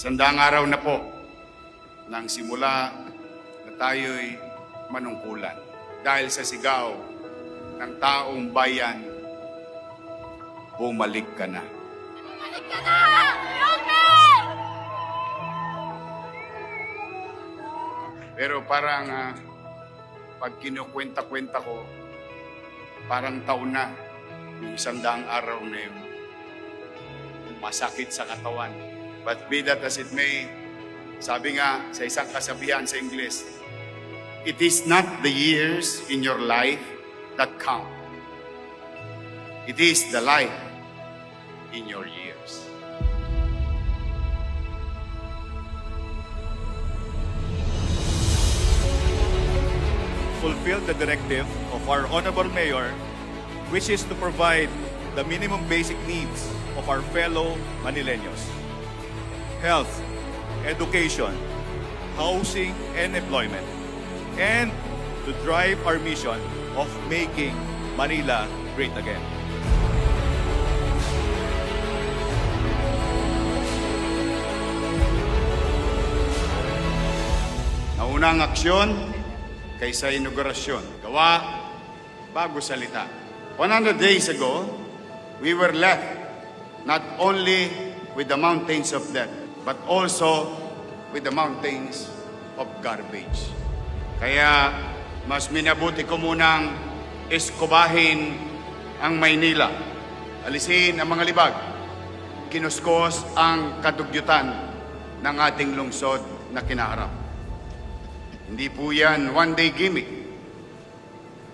Sandaang araw na po nang simula na tayo'y manungkulan dahil sa sigaw ng taong bayan, bumalik ka na. Bumalik ka na! Roque! Pero parang pag kinukwenta-kwenta ko, parang taon na yung sandaang araw na yun. Masakit sa katawan. But be that as it may, sabi nga sa isang kasabihan sa Ingles, it is not the years in your life that count. It is the life in your years. Fulfill the directive of our Honorable Mayor, which is to provide the minimum basic needs of our fellow Manileños. Health, education, housing, and employment. And to drive our mission of making Manila great again. Naunang aksyon kaysa inaugurasyon. Gawa bago salita. 100 days ago, we were left not only with the mountains of debt, but also with the mountains of garbage. Kaya mas minabuti ko munang eskubahin ang Maynila. Alisin ang mga libag. Kinuskos ang kadugyutan ng ating lungsod na kinaharap. Hindi po yan one-day gimmick,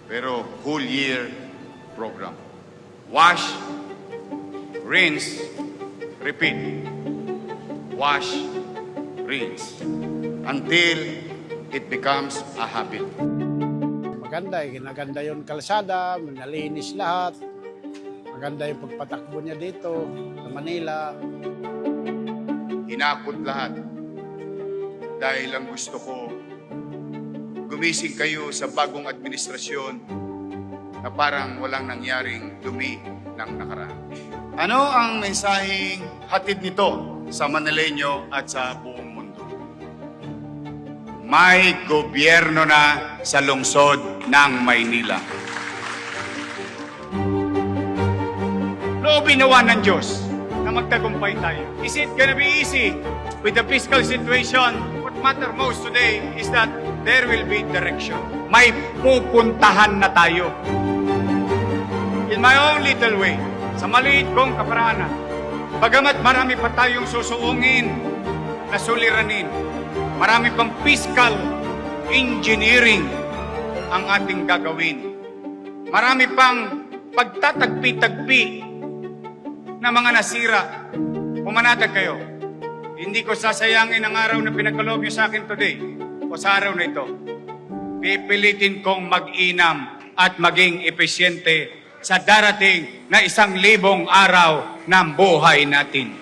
pero whole year program. Wash, rinse, repeat. Wash, rinse, until it becomes a habit. Maganda, ginaganda yung kalsada, nalinis lahat. Maganda yung pagpatakbo niya dito sa Manila. Hinakot lahat dahil ang gusto ko, gumising kayo sa bagong administrasyon na parang walang nangyaring dumi ng nakaraan. Ano ang mensaheng hatid nito sa Manileño at sa buong mundo? May gobyerno na sa lungsod ng Maynila. Loobin nawa ng Diyos na magtagumpay tayo. Is it gonna be easy with the fiscal situation? What matters most today is that there will be direction. May pupuntahan na tayo. In my own little way, sa maliit kong kaparaanan, bagamat marami pa tayong susuungin na suliranin, marami pang fiscal engineering ang ating gagawin. Marami pang pagtatagpi-tagpi na mga nasira. Pumanatag kayo. Hindi ko sasayangin ang araw na pinagkaloob niyo sa akin today o sa araw na ito. Pipilitin kong mag-inam at maging epesyente sa darating na 1,000 araw ng buhay natin.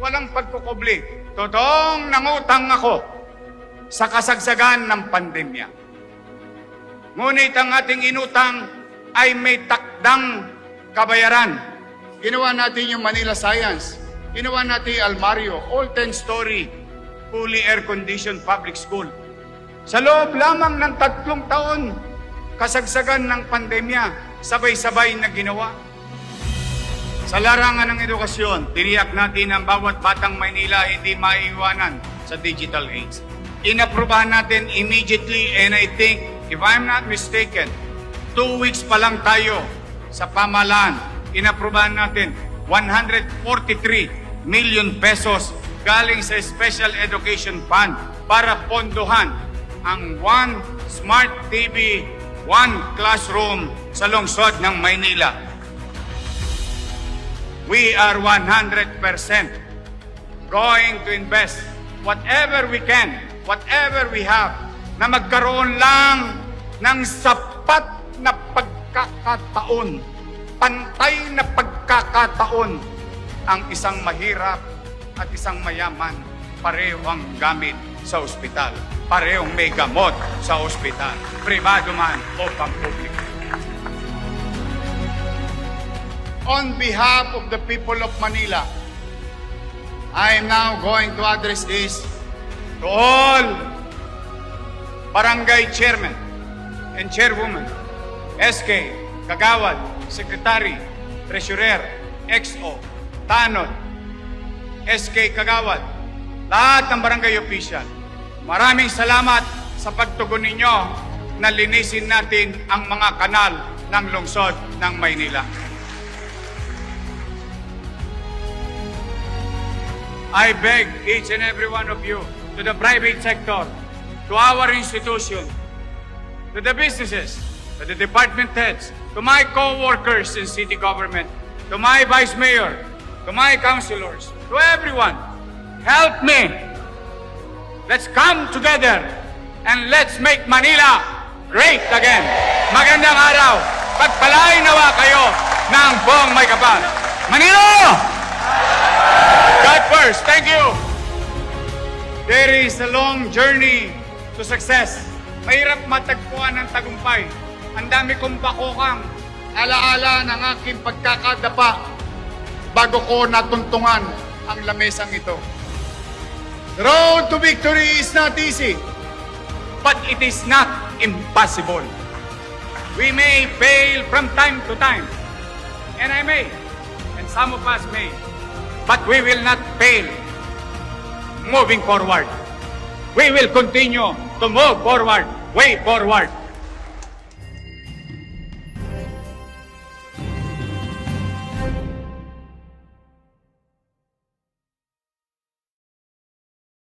Walang pagkukubli. Totoong nangutang ako sa kasagsagan ng pandemya. Ngunit ang ating inutang ay may takdang kabayaran. Ginawa natin yung Manila Science. Ginawa natin yung Almario, all 10-story, fully air-conditioned public school. Sa loob lamang ng 3 taon, kasagsagan ng pandemya, sabay-sabay na ginawa. Sa larangan ng edukasyon, tiniyak natin ang bawat batang Maynila hindi maiiwanan sa digital age. Inaprubahan natin immediately, and I think, if I'm not mistaken, 2 weeks pa lang tayo sa pamahalaan, inaprubahan natin 143 million pesos galing sa Special Education Fund para pondohan ang One Smart TV, One Classroom sa lungsod ng Maynila. We are 100% going to invest whatever we can, whatever we have, na magkaroon lang ng sapat na pagkakataon, pantay na pagkakataon ang isang mahirap at isang mayaman, pareho ang gamit sa ospital. Parehong may gamot sa ospital, pribado man o pampubliko. on behalf of the people of Manila, I am now going to address this to all barangay chairman and chairwoman, SK, Kagawad, Secretary, Treasurer, XO, Tanod, SK Kagawad, lahat ng barangay official. Maraming salamat sa pagtugon ninyo na linisin natin ang mga kanal ng lungsod ng Maynila. I beg each and every one of you, to the private sector, to our institution, to the businesses, to the department heads, to my co-workers in city government, to my vice mayor, to my councilors, to everyone, help me. Let's come together and let's make Manila great again. Magandang araw. Pagpalain nawa kayo ng buong may kapal. Manila! God first. Thank you. There is a long journey to success. Mahirap matagpuan ng tagumpay. Ang dami kong bakokang alaala ng aking pagkakadapa bago ko natuntungan ang lamesang ito. The road to victory is not easy, but it is not impossible. We may fail from time to time, and I may, and some of us may, but we will not fail moving forward. We will continue to move forward, way forward.